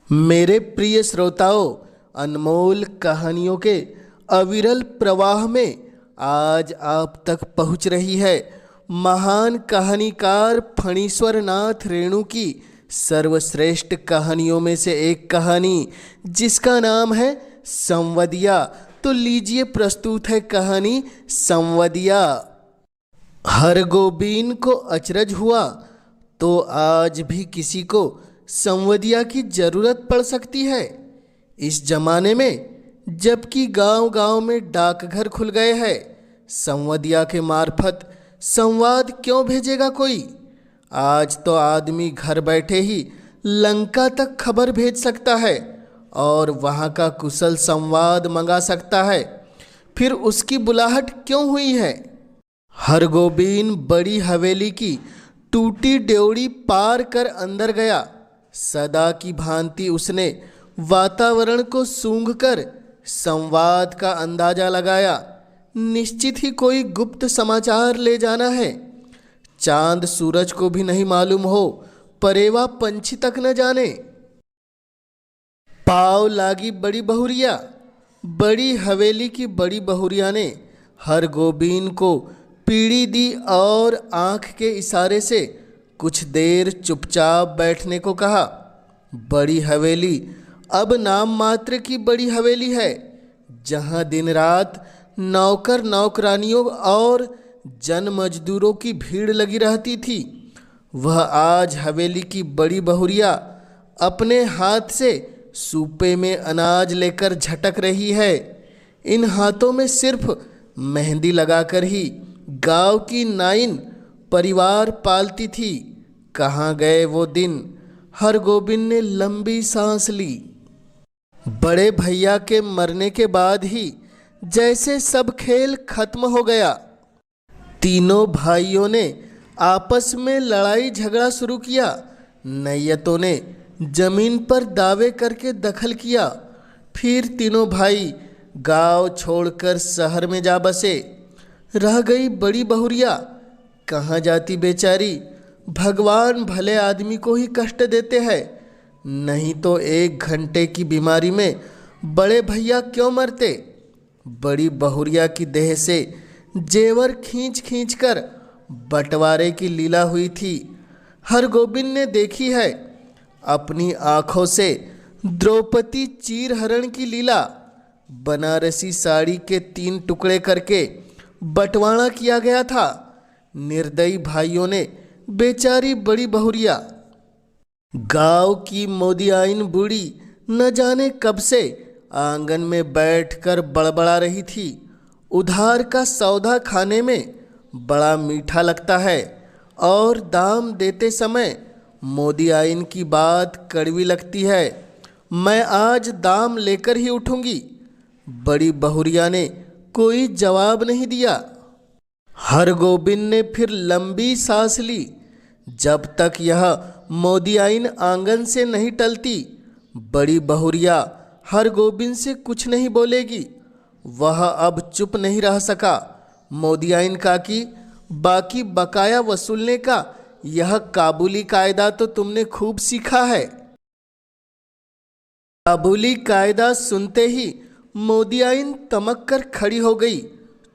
मेरे प्रिय श्रोताओं, अनमोल कहानियों के अविरल प्रवाह में आज आप तक पहुंच रही है महान कहानीकार फणीश्वर नाथ रेणु की सर्वश्रेष्ठ कहानियों में से एक कहानी, जिसका नाम है संवदिया। तो लीजिए, प्रस्तुत है कहानी संवदिया। हरगोबीन को अचरज हुआ तो आज भी किसी को संवदिया की जरूरत पड़ सकती है। इस जमाने में जबकि गांव-गांव में डाकघर खुल गए हैं, संवदिया के मार्फत संवाद क्यों भेजेगा कोई? आज तो आदमी घर बैठे ही लंका तक खबर भेज सकता है और वहां का कुशल संवाद मंगा सकता है। फिर उसकी बुलाहट क्यों हुई है? हरगोबीन बड़ी हवेली की टूटी ड्योढ़ी पार कर अंदर गया। सदा की भांति उसने वातावरण को सूंघकर संवाद का अंदाजा लगाया। निश्चित ही कोई गुप्त समाचार ले जाना है। चांद सूरज को भी नहीं मालूम हो, परेवा पंछी तक न जाने। पाव लागी बड़ी बहुरिया। बड़ी हवेली की बड़ी बहुरिया ने हरगोबीन को पीढ़ी दी और आंख के इशारे से कुछ देर चुपचाप बैठने को कहा। बड़ी हवेली अब नाम मात्र की बड़ी हवेली है, जहां दिन रात नौकर नौकरानियों और जन मजदूरों की भीड़ लगी रहती थी, वह आज हवेली की बड़ी बहुरिया अपने हाथ से सूपे में अनाज लेकर झटक रही है। इन हाथों में सिर्फ मेहंदी लगाकर ही गांव की नाइन परिवार पालती थी। कहाँ गए वो दिन? हरगोबीन ने लंबी सांस ली। बड़े भैया के मरने के बाद ही जैसे सब खेल खत्म हो गया। तीनों भाइयों ने आपस में लड़ाई झगड़ा शुरू किया। नैयतों ने जमीन पर दावे करके दखल किया। फिर तीनों भाई गांव छोड़कर शहर में जा बसे। रह गई बड़ी बहुरिया। कहाँ जाती बेचारी? भगवान भले आदमी को ही कष्ट देते हैं, नहीं तो 1 घंटे की बीमारी में बड़े भैया क्यों मरते? बड़ी बहुरिया की देह से जेवर खींच खींच कर बंटवारे की लीला हुई थी। हरगोबीन ने देखी है अपनी आँखों से द्रौपदी चीरहरण की लीला। बनारसी साड़ी के 3 टुकड़े करके बंटवारा किया गया था। निर्दयी भाइयों ने बेचारी बड़ी बहुरिया। गांव की मोदियाइन बूढ़ी न जाने कब से आंगन में बैठकर बड़बड़ा रही थी। उधार का सौदा खाने में बड़ा मीठा लगता है और दाम देते समय मोदियाइन की बात कड़वी लगती है। मैं आज दाम लेकर ही उठूंगी। बड़ी बहुरिया ने कोई जवाब नहीं दिया। हरगोबीन ने फिर लंबी सांस ली। जब तक यह मोदियाइन आंगन से नहीं टलती, बड़ी बहुरिया हरगोबीन से कुछ नहीं बोलेगी। वह अब चुप नहीं रह सका। मोदियाइन काकी, बाकी बकाया वसूलने का यह काबुली कायदा तो तुमने खूब सीखा है। काबुली कायदा सुनते ही मोदियाइन तमक कर खड़ी हो गई।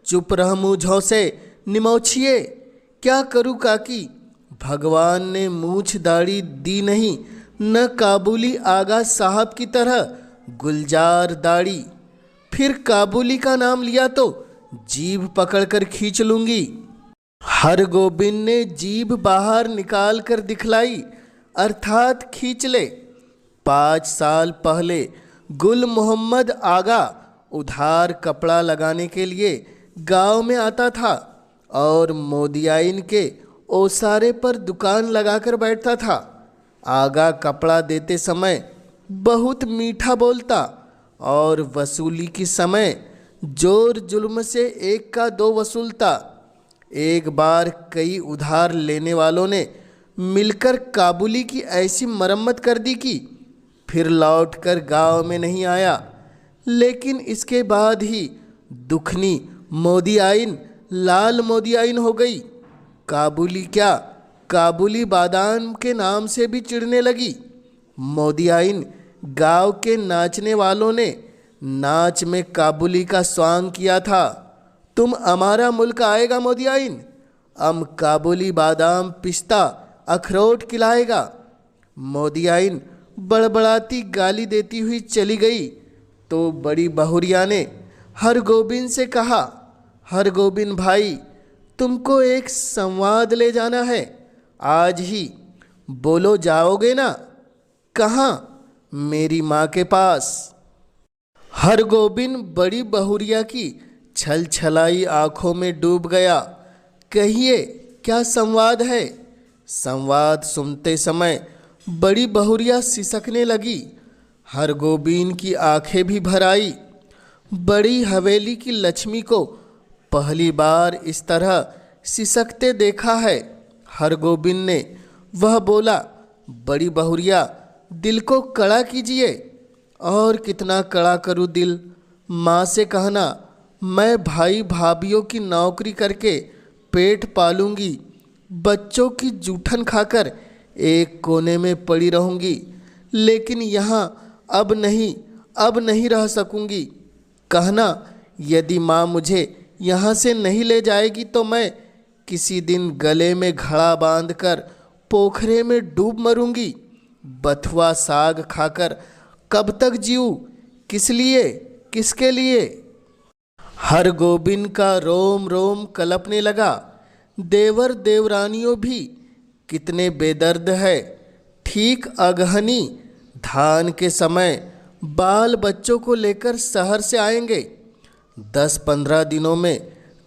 चुप रह मूंझों से निमोछिए। क्या करूं काकी? भगवान ने मूछ दाढ़ी दी नहीं, न काबुली आगा साहब की तरह गुलजार दाढ़ी। फिर काबुली का नाम लिया तो जीभ पकड़कर खींच लूंगी। हरगोबीन ने जीभ बाहर निकाल कर दिखलाई, अर्थात खींच ले। 5 साल पहले गुल मोहम्मद आगा उधार कपड़ा लगाने के लिए गांव में आता था और मोदियाइन के ओसारे पर दुकान लगाकर बैठता था। आगा कपड़ा देते समय बहुत मीठा बोलता और वसूली के समय जोर जुल्म से 1 का 2 वसूलता। एक बार कई उधार लेने वालों ने मिलकर काबुली की ऐसी मरम्मत कर दी कि फिर लौटकर गांव में नहीं आया। लेकिन इसके बाद ही दुखनी मोदियाइन लाल मोदियाइन हो गई। काबुली क्या, काबुली बादाम के नाम से भी चिढ़ने लगी। मोदियाइन गांव के नाचने वालों ने नाच में काबुली का स्वांग किया था। तुम हमारा मुल्क आएगा मोदियाइन, हम काबुली बादाम पिस्ता अखरोट खिलाएगा। मोदियाइन बड़बड़ाती गाली देती हुई चली गई तो बड़ी बहुरिया ने हरगोबिंद से कहा, हरगोबिंद भाई, तुमको एक संवाद ले जाना है, आज ही। बोलो, जाओगे ना? कहाँ? मेरी माँ के पास। हरगोबिंद बड़ी बहुरिया की छल छलाई आंखों में डूब गया। कहिए, क्या संवाद है? संवाद सुनते समय बड़ी बहुरिया सिसकने लगी। हरगोबिंद की आंखें भी भर आई। बड़ी हवेली की लक्ष्मी को पहली बार इस तरह सिसकते देखा है हरगोबिंद ने। वह बोला, बड़ी बहुरिया, दिल को कड़ा कीजिए। और कितना कड़ा करूँ दिल? माँ से कहना, मैं भाई भाभीियों की नौकरी करके पेट पालूंगी, बच्चों की जूठन खाकर एक कोने में पड़ी रहूंगी, लेकिन यहाँ अब नहीं रह सकूंगी। कहना, यदि माँ मुझे यहाँ से नहीं ले जाएगी तो मैं किसी दिन गले में घड़ा बांधकर पोखरे में डूब मरूंगी। बथुआ साग खाकर कब तक जीऊँ? किस लिए, किसके लिए? हरगोबिंद का रोम रोम कलपने लगा। देवर देवरानियों भी कितने बेदर्द है। ठीक अगहनी धान के समय बाल बच्चों को लेकर शहर से आएंगे। 10-15 दिनों में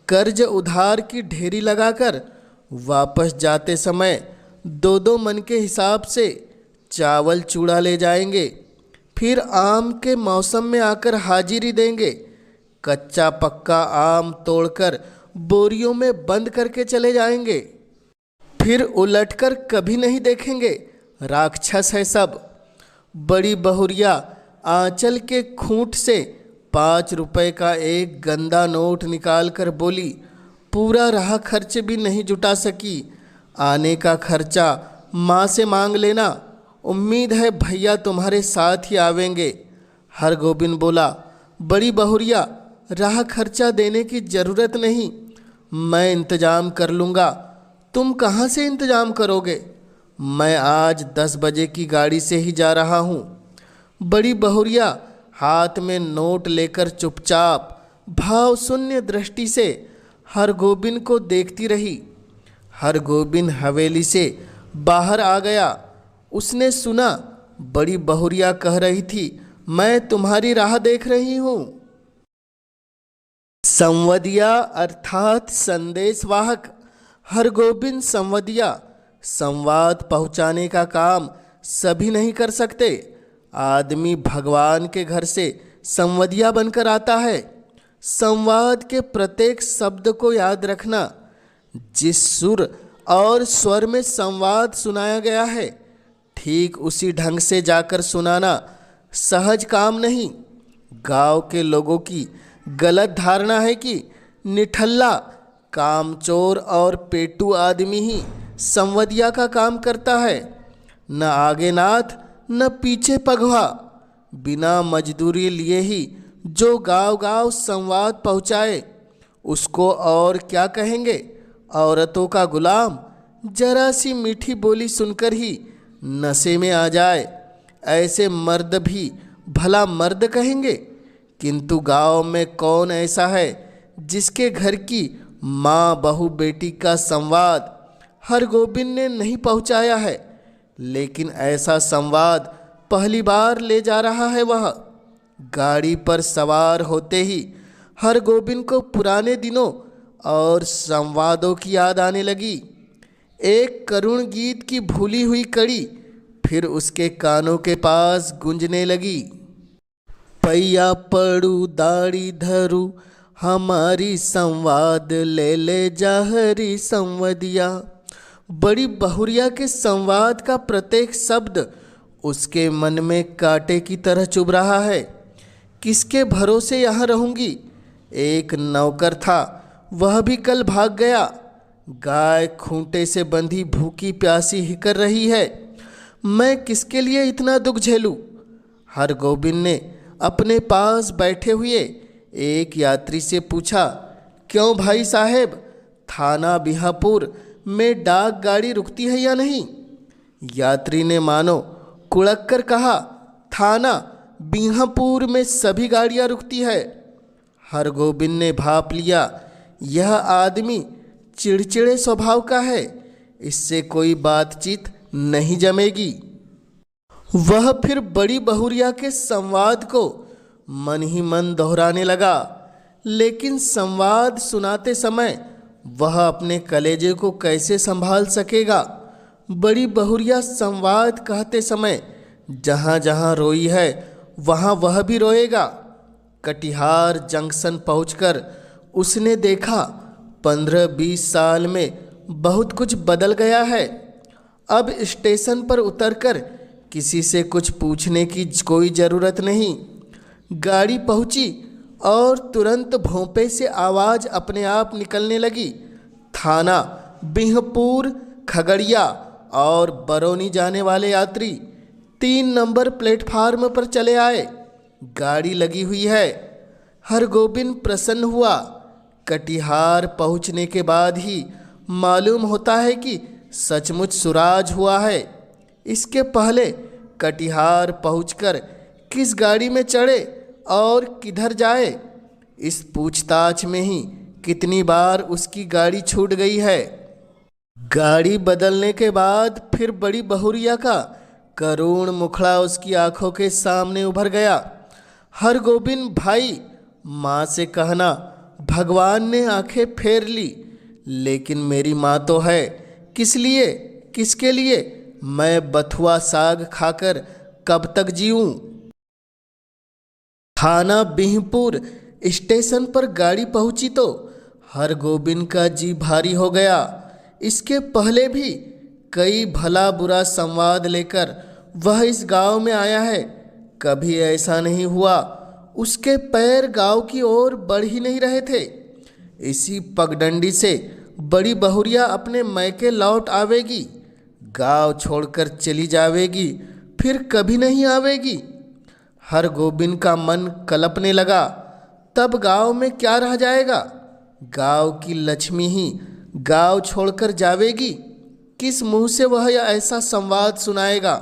कर्ज उधार की ढेरी लगाकर वापस जाते समय 2-2 मन के हिसाब से चावल चूड़ा ले जाएंगे। फिर आम के मौसम में आकर हाजिरी देंगे। कच्चा पक्का आम तोड़कर बोरियों में बंद करके चले जाएंगे। फिर उलटकर कभी नहीं देखेंगे। राक्षस है सब। बड़ी बहुरिया आंचल के खूंट से 5 रुपए का एक गंदा नोट निकाल कर बोली, पूरा राह खर्च भी नहीं जुटा सकी। आने का खर्चा माँ से मांग लेना, उम्मीद है भैया तुम्हारे साथ ही आवेंगे। हरगोबिंद बोला, बड़ी बहुरिया, राह खर्चा देने की ज़रूरत नहीं, मैं इंतज़ाम कर लूँगा। तुम कहाँ से इंतज़ाम करोगे? मैं आज 10 बजे की गाड़ी से ही जा रहा हूँ। बड़ी बहुरिया हाथ में नोट लेकर चुपचाप भाव शून्य दृष्टि से हरगोबिंद को देखती रही। हरगोबिंद हवेली से बाहर आ गया। उसने सुना बड़ी बहुरिया कह रही थी, मैं तुम्हारी राह देख रही हूँ। संवदिया अर्थात संदेशवाहक। हरगोबिंद संवदिया, संवाद पहुँचाने का काम सभी नहीं कर सकते। आदमी भगवान के घर से संवदिया बनकर आता है। संवाद के प्रत्येक शब्द को याद रखना। जिस सुर और स्वर में संवाद सुनाया गया है, ठीक उसी ढंग से जाकर सुनाना सहज काम नहीं। गांव के लोगों की गलत धारणा है कि निठल्ला, कामचोर और पेटू आदमी ही संवदिया का काम करता है। न आगे नाथ न पीछे पगवा। बिना मजदूरी लिए ही जो गांव गांव संवाद पहुँचाए उसको और क्या कहेंगे? औरतों का गुलाम। जरा सी मीठी बोली सुनकर ही नशे में आ जाए, ऐसे मर्द भी भला मर्द कहेंगे? किंतु गांव में कौन ऐसा है जिसके घर की माँ बहू बेटी का संवाद हरगोबिंद ने नहीं पहुँचाया है? लेकिन ऐसा संवाद पहली बार ले जा रहा है वह। गाड़ी पर सवार होते ही हरगोबिंद को पुराने दिनों और संवादों की याद आने लगी। एक करुण गीत की भूली हुई कड़ी फिर उसके कानों के पास गूंजने लगी। पैया पड़ू दाढ़ी धरू, हमारी संवाद ले ले जाहरी संवदिया। बड़ी बहुरिया के संवाद का प्रत्येक शब्द उसके मन में कांटे की तरह चुभ रहा है। किसके भरोसे यहाँ रहूँगी? एक नौकर था, वह भी कल भाग गया। गाय खूंटे से बंधी भूखी प्यासी हिकर रही है। मैं किसके लिए इतना दुख झेलूं? हरगोविंद ने अपने पास बैठे हुए एक यात्री से पूछा, क्यों भाई साहब, थाना बिहापुर में डाक गाड़ी रुकती है या नहीं? यात्री ने मानो कुड़क कर कहा, थाना बिहापुर में सभी गाड़ियां रुकती है। हरगोविंद ने भाप लिया, यह आदमी चिड़चिड़े स्वभाव का है, इससे कोई बातचीत नहीं जमेगी। वह फिर बड़ी बहुरिया के संवाद को मन ही मन दोहराने लगा, लेकिन संवाद सुनाते समय वह अपने कलेजे को कैसे संभाल सकेगा। बड़ी बहुरिया संवाद कहते समय जहाँ जहाँ रोई है वहाँ वह भी रोएगा। कटिहार जंक्शन पहुंचकर उसने देखा 15-20 साल में बहुत कुछ बदल गया है। अब स्टेशन पर उतरकर किसी से कुछ पूछने की कोई ज़रूरत नहीं। गाड़ी पहुंची और तुरंत भोंपे से आवाज़ अपने आप निकलने लगी। थाना बिहपुर, खगड़िया और बरौनी जाने वाले यात्री 3 नंबर प्लेटफार्म पर चले आए। गाड़ी लगी हुई है। हरगोविंद प्रसन्न हुआ। कटिहार पहुंचने के बाद ही मालूम होता है कि सचमुच सुराज हुआ है। इसके पहले कटिहार पहुंचकर किस गाड़ी में चढ़े और किधर जाए, इस पूछताछ में ही कितनी बार उसकी गाड़ी छूट गई है। गाड़ी बदलने के बाद फिर बड़ी बहुरिया का करुण मुखड़ा उसकी आंखों के सामने उभर गया। हरगोविंद भाई, माँ से कहना भगवान ने आंखें फेर ली, लेकिन मेरी माँ तो है, किस लिए, किसके लिए मैं बथुआ साग खाकर कब तक जीऊं। थाना बिहपुर स्टेशन पर गाड़ी पहुंची तो हरगोविंद का जी भारी हो गया। इसके पहले भी कई भला बुरा संवाद लेकर वह इस गांव में आया है। कभी ऐसा नहीं हुआ उसके पैर गांव की ओर बढ़ ही नहीं रहे थे। इसी पगडंडी से बड़ी बहुरिया अपने मैके लौट आवेगी, गांव छोड़कर चली जावेगी, फिर कभी नहीं आवेगी। हरगोविंद का मन कलपने लगा, तब गांव में क्या रह जाएगा। गांव की लक्ष्मी ही गांव छोड़कर जावेगी। किस मुंह से वह ऐसा संवाद सुनाएगा।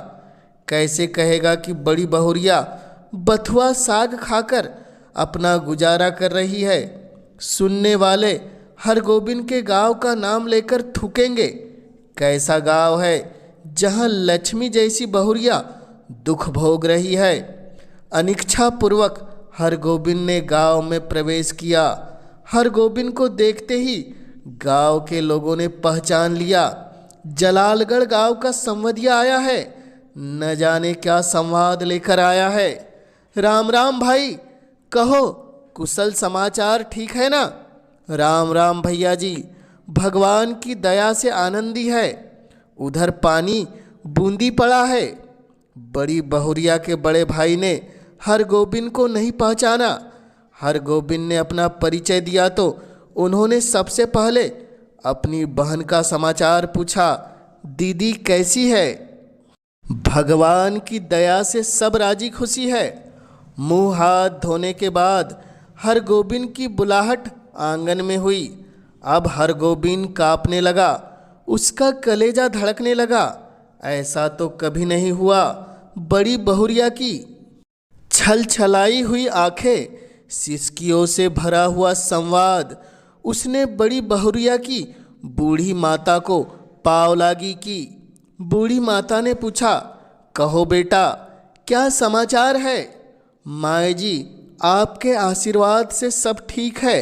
कैसे कहेगा कि बड़ी बहुरिया बथुआ साग खाकर अपना गुजारा कर रही है। सुनने वाले हरगोविंद के गांव का नाम लेकर थूकेंगे। कैसा गांव है जहां लक्ष्मी जैसी बहुरिया दुख भोग रही है। अनिच्छापूर्वक हरगोविंद ने गांव में प्रवेश किया। हरगोविंद को देखते ही गांव के लोगों ने पहचान लिया। जलालगढ़ गांव का संवदिया आया है, न जाने क्या संवाद लेकर आया है। राम राम भाई, कहो कुशल समाचार ठीक है ना? राम राम भैया जी, भगवान की दया से आनंदी है। उधर पानी बूंदी पड़ा है। बड़ी बहुरिया के बड़े भाई ने हरगोविंद को नहीं पहचाना। हरगोविंद ने अपना परिचय दिया तो उन्होंने सबसे पहले अपनी बहन का समाचार पूछा, दीदी कैसी है? भगवान की दया से सब राजी खुशी है। मुंह हाथ धोने के बाद हरगोविंद की बुलाहट आंगन में हुई। अब हरगोविंद कांपने लगा, उसका कलेजा धड़कने लगा। ऐसा तो कभी नहीं हुआ। बड़ी बहुरिया की छल छलाई हुई आंखें, सिसकियों से भरा हुआ संवाद उसने बड़ी बहुरिया की बूढ़ी माता को पाव लागी की। बूढ़ी माता ने पूछा, कहो बेटा क्या समाचार है? माए जी, आपके आशीर्वाद से सब ठीक है।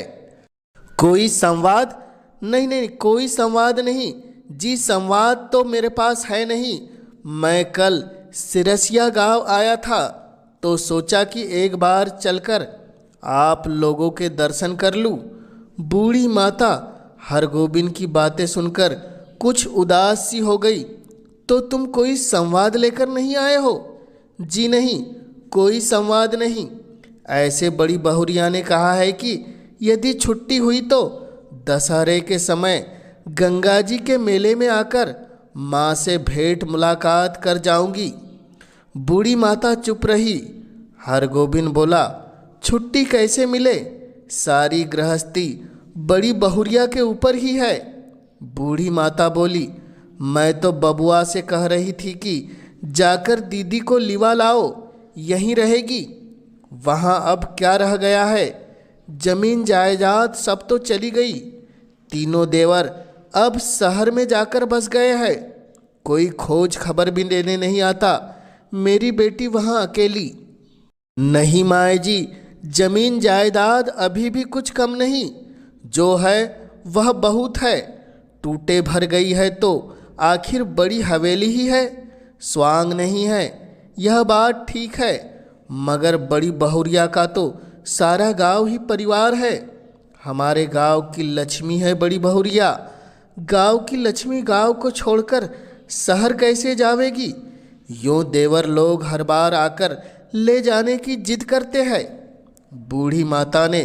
कोई संवाद? नहीं, कोई संवाद नहीं जी, संवाद तो मेरे पास है नहीं। मैं कल सिरसिया गांव आया था तो सोचा कि एक बार चलकर आप लोगों के दर्शन कर लूं। बूढ़ी माता हरगोविंद की बातें सुनकर कुछ उदास सी हो गई। तो तुम कोई संवाद लेकर नहीं आए हो? जी नहीं, कोई संवाद नहीं। ऐसे बड़ी बहुरिया ने कहा है कि यदि छुट्टी हुई तो दशहरे के समय गंगा जी के मेले में आकर माँ से भेंट मुलाकात कर जाऊंगी। बूढ़ी माता चुप रही। हरगोविंद बोला, छुट्टी कैसे मिले? सारी गृहस्थी बड़ी बहुरिया के ऊपर ही है। बूढ़ी माता बोली, मैं तो बबुआ से कह रही थी कि जाकर दीदी को लिवा लाओ, यहीं रहेगी। वहाँ अब क्या रह गया है? जमीन जायदाद सब तो चली गई। तीनों देवर अब शहर में जाकर बस गए हैं। कोई खोज खबर भी लेने नहीं आता। मेरी बेटी वहाँ अकेली। नहीं माए जी, जमीन जायदाद अभी भी कुछ कम नहीं। जो है वह बहुत है। टूटे भर गई है तो आखिर बड़ी हवेली ही है, स्वांग नहीं है। यह बात ठीक है, मगर बड़ी बहुरिया का तो सारा गांव ही परिवार है। हमारे गांव की लक्ष्मी है बड़ी बहुरिया। गांव की लक्ष्मी गांव को छोड़कर शहर कैसे जावेगी? यूं देवर लोग हर बार आकर ले जाने की जिद करते हैं। बूढ़ी माता ने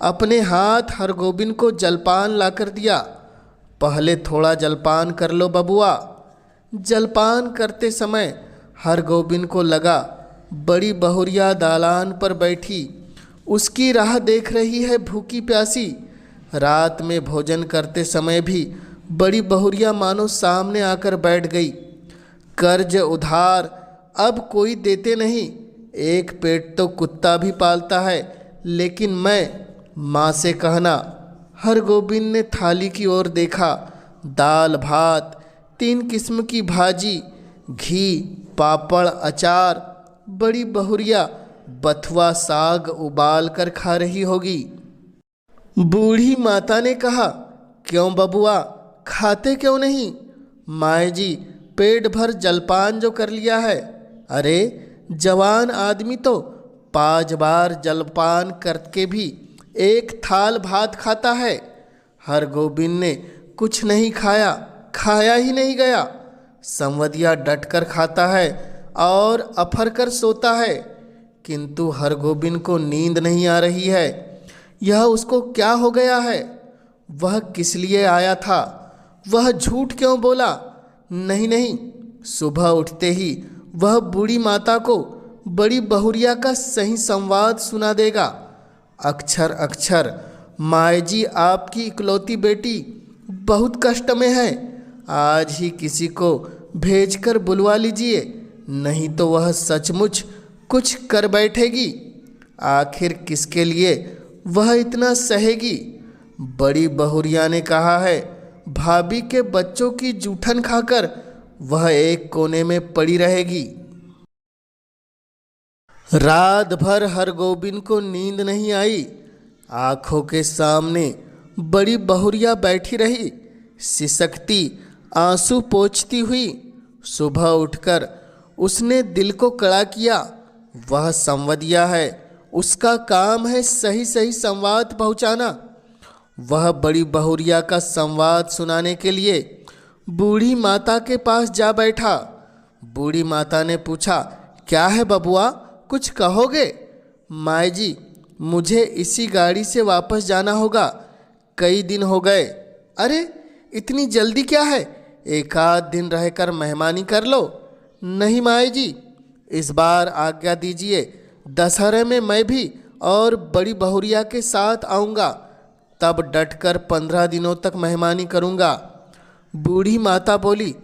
अपने हाथ हरगोविंद को जलपान लाकर दिया। पहले थोड़ा जलपान कर लो बबुआ। जलपान करते समय हरगोविंद को लगा बड़ी बहुरिया दालान पर बैठी उसकी राह देख रही है भूखी प्यासी। रात में भोजन करते समय भी बड़ी बहुरिया मानो सामने आकर बैठ गई। कर्ज उधार अब कोई देते नहीं। एक पेट तो कुत्ता भी पालता है, लेकिन मैं माँ से कहना। हरगोविंद ने थाली की ओर देखा। दाल भात, 3 किस्म की भाजी, घी, पापड़, अचार। बड़ी बहुरिया बथुआ साग उबाल कर खा रही होगी। बूढ़ी माता ने कहा, क्यों बबुआ, खाते क्यों नहीं? माए जी, पेट भर जलपान जो कर लिया है। अरे जवान आदमी तो 5 बार जलपान करके भी एक थाल भात खाता है। हरगोविंद ने कुछ नहीं खाया, खाया ही नहीं गया। संवदिया डटकर खाता है और अफर कर सोता है, किंतु हरगोविंद को नींद नहीं आ रही है। यह उसको क्या हो गया है? वह किस लिए आया था? वह झूठ क्यों बोला? नहीं नहीं, सुबह उठते ही वह बूढ़ी माता को बड़ी बहुरिया का सही संवाद सुना देगा। अक्षर अक्षर, माए जी आपकी इकलौती बेटी बहुत कष्ट में है। आज ही किसी को भेजकर बुलवा लीजिए, नहीं तो वह सचमुच कुछ कर बैठेगी। आखिर किसके लिए वह इतना सहेगी? बड़ी बहुरिया ने कहा है, भाभी के बच्चों की जूठन खाकर वह एक कोने में पड़ी रहेगी। रात भर हरगोविंद को नींद नहीं आई। आंखों के सामने बड़ी बहुरिया बैठी रही, सिसकती, आंसू पोंछती हुई। सुबह उठकर उसने दिल को कड़ा किया। वह संवदिया है, उसका काम है सही सही संवाद पहुंचाना। वह बड़ी बहुरिया का संवाद सुनाने के लिए बूढ़ी माता के पास जा बैठा। बूढ़ी माता ने पूछा, क्या है बबुआ, कुछ कहोगे? माए जी, मुझे इसी गाड़ी से वापस जाना होगा, कई दिन हो गए। अरे इतनी जल्दी क्या है? एक आध दिन रहकर मेहमानी कर लो। नहीं माए जी, इस बार आज्ञा दीजिए, दशहरे में मैं भी और बड़ी बहुरिया के साथ आऊँगा, तब डटकर 15 दिनों तक मेहमानी करूँगा। बूढ़ी माता बोली,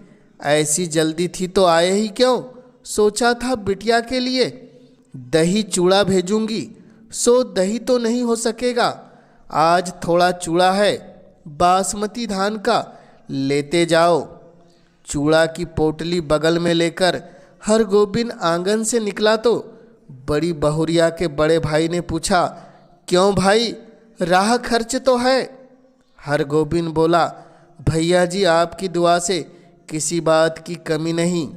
ऐसी जल्दी थी तो आए ही क्यों? सोचा था बिटिया के लिए दही चूड़ा भेजूंगी, सो दही तो नहीं हो सकेगा। आज थोड़ा चूड़ा है बासमती धान का, लेते जाओ। चूड़ा की पोटली बगल में लेकर हरगोविंद आंगन से निकला तो बड़ी बहुरिया के बड़े भाई ने पूछा, क्यों भाई, राह खर्च तो है? हरगोविंद बोला, भैया जी आपकी दुआ से किसी बात की कमी नहीं।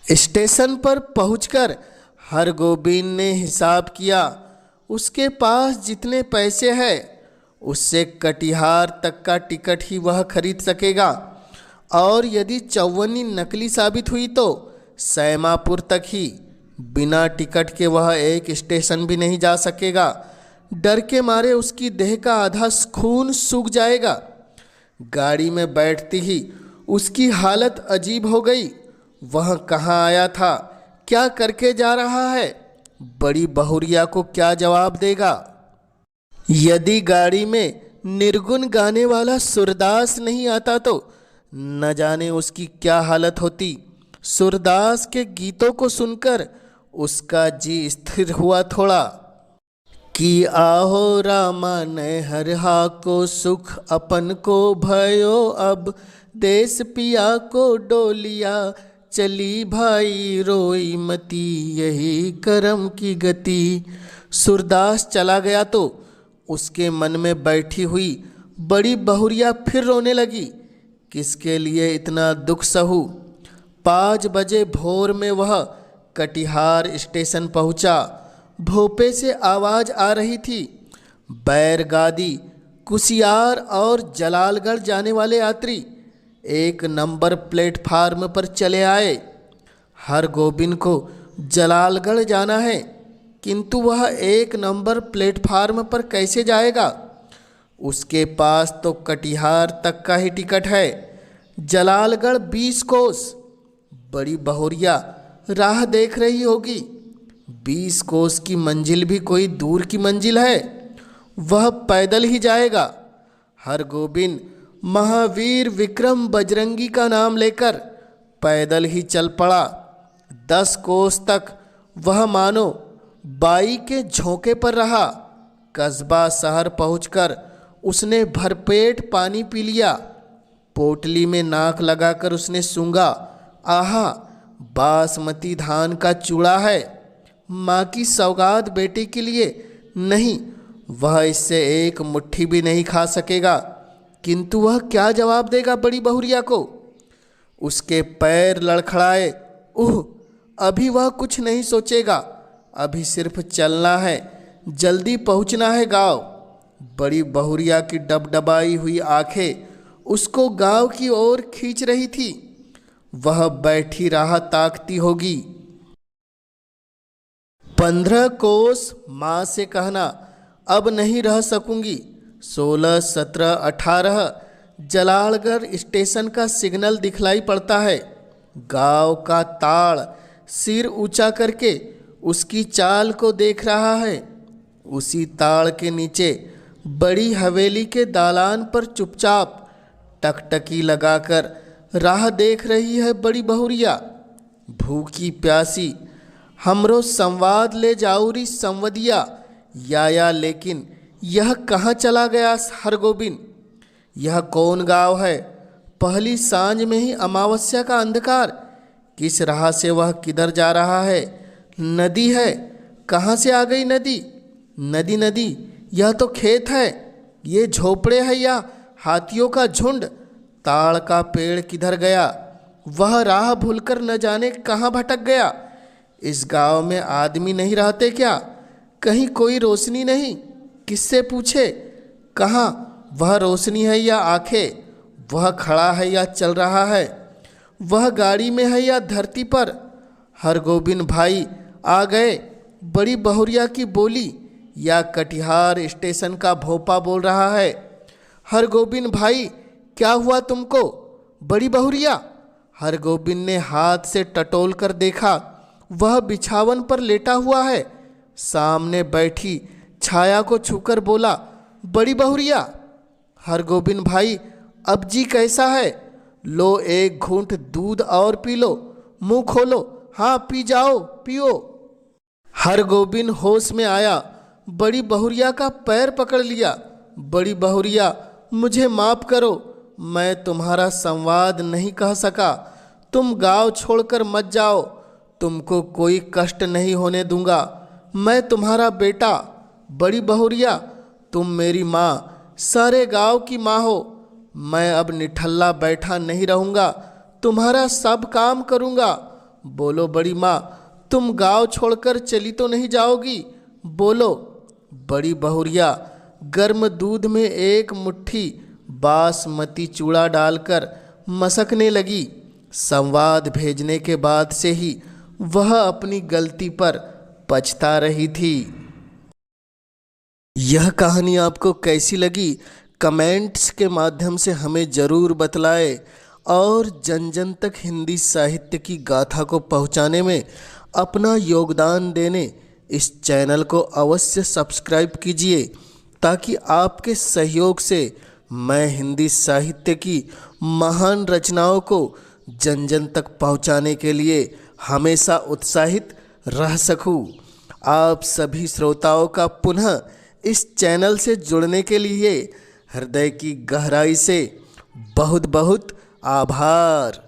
स्टेशन पर पहुंचकर हरगोविंद ने हिसाब किया। उसके पास जितने पैसे हैं उससे कटिहार तक का टिकट ही वह खरीद सकेगा, और यदि चौवन्नी नकली साबित हुई तो सैमापुर तक ही। बिना टिकट के वह एक स्टेशन भी नहीं जा सकेगा। डर के मारे उसकी देह का आधा खून सूख जाएगा। गाड़ी में बैठती ही उसकी हालत अजीब हो गई। वह कहाँ आया था, क्या करके जा रहा है? बड़ी बहुरिया को क्या जवाब देगा। यदि गाड़ी में निर्गुण गाने वाला सूरदास नहीं आता तो न जाने उसकी क्या हालत होती। सूरदास के गीतों को सुनकर उसका जी स्थिर हुआ थोड़ा कि आहो रामा नैहर हा को सुख अपन को भयो अब, देश पिया को डोलिया चली भाई रोई मती, यही करम की गति। सूरदास चला गया तो उसके मन में बैठी हुई बड़ी बहुरिया फिर रोने लगी। किसके लिए इतना दुख सहू। 5 बजे भोर में वह कटिहार स्टेशन पहुंचा। भोपे से आवाज़ आ रही थी। बैरगादी, कुसियार और जलालगढ़ जाने वाले यात्री 1 नंबर प्लेटफार्म पर चले आए। हरगोबिंद को जलालगढ़ जाना है, किंतु वह 1 नंबर प्लेटफार्म पर कैसे जाएगा। उसके पास तो कटिहार तक का ही टिकट है, जलालगढ़ 20 कोस। बड़ी बहुरिया राह देख रही होगी। 20 कोस की मंजिल भी कोई दूर की मंजिल है, वह पैदल ही जाएगा। हरगोबिंद महावीर विक्रम बजरंगी का नाम लेकर पैदल ही चल पड़ा। 10 कोस तक वह मानो बाई के झोंके पर रहा। कस्बा शहर पहुंचकर उसने भरपेट पानी पी लिया। पोटली में नाक लगाकर उसने सूंघा, आहा, बासमती धान का चूड़ा है, माँ की सौगात बेटे के लिए। नहीं, वह इससे 1 मुट्ठी भी नहीं खा सकेगा। किंतु वह क्या जवाब देगा बड़ी बहुरिया को। उसके पैर लड़खड़ाए। अभी वह कुछ नहीं सोचेगा, अभी सिर्फ चलना है, जल्दी पहुंचना है गांव। बड़ी बहुरिया की डबडबाई हुई आंखें उसको गांव की ओर खींच रही थी। वह बैठी राह ताकती होगी। 15 कोस माँ से कहना, अब नहीं रह सकूंगी। 16, 17, 18 जलालगढ़ स्टेशन का सिग्नल दिखलाई पड़ता है। गांव का ताड़ सिर ऊंचा करके उसकी चाल को देख रहा है। उसी ताड़ के नीचे बड़ी हवेली के दालान पर चुपचाप टकटकी लगाकर राह देख रही है बड़ी बहुरिया। भूखी प्यासी हमरो संवाद ले जाऊरी संवदिया या लेकिन यह कहाँ चला गया हरगोबिंद। यह कौन गांव है। पहली सांझ में ही अमावस्या का अंधकार। किस राह से वह किधर जा रहा है। नदी है, कहाँ से आ गई नदी। नदी, यह तो खेत है। ये झोपड़े है या हाथियों का झुंड। ताड़ का पेड़ किधर गया। वह राह भूलकर न जाने कहाँ भटक गया। इस गांव में आदमी नहीं रहते क्या। कहीं कोई रोशनी नहीं, किससे पूछे। कहाँ वह रोशनी है या आंखें। वह खड़ा है या चल रहा है। वह गाड़ी में है या धरती पर। हरगोबिंद भाई आ गए। बड़ी बहुरिया की बोली या कटिहार स्टेशन का भोपा बोल रहा है। हरगोबिंद भाई, क्या हुआ तुमको। बड़ी बहुरिया। हरगोबिंद ने हाथ से टटोल कर देखा। वह बिछावन पर लेटा हुआ है। सामने बैठी छाया को छूकर बोला, बड़ी बहुरिया। हरगोबिंद भाई, अब जी कैसा है। लो 1 घूंट दूध और पी लो। मुंह खोलो। हाँ, पी जाओ, पियो। हरगोबिंद होश में आया। बड़ी बहुरिया का पैर पकड़ लिया। बड़ी बहुरिया, मुझे माफ़ करो, मैं तुम्हारा संवाद नहीं कह सका। तुम गांव छोड़कर मत जाओ, तुमको कोई कष्ट नहीं होने दूंगा। मैं तुम्हारा बेटा। बड़ी बहुरिया, तुम मेरी माँ, सारे गांव की माँ हो। मैं अब निठल्ला बैठा नहीं रहूँगा, तुम्हारा सब काम करूँगा। बोलो बड़ी माँ, तुम गांव छोड़कर चली तो नहीं जाओगी। बोलो। बड़ी बहुरिया गर्म दूध में 1 मुट्ठी बासमती चूड़ा डालकर मसकने लगी। संवाद भेजने के बाद से ही वह अपनी गलती पर पछता रही थी। यह कहानी आपको कैसी लगी कमेंट्स के माध्यम से हमें ज़रूर बतलाएं और जन जन तक हिंदी साहित्य की गाथा को पहुंचाने में अपना योगदान देने इस चैनल को अवश्य सब्सक्राइब कीजिए ताकि आपके सहयोग से मैं हिंदी साहित्य की महान रचनाओं को जन जन तक पहुंचाने के लिए हमेशा उत्साहित रह सकूं। आप सभी श्रोताओं का पुनः इस चैनल से जुड़ने के लिए हृदय की गहराई से बहुत बहुत आभार।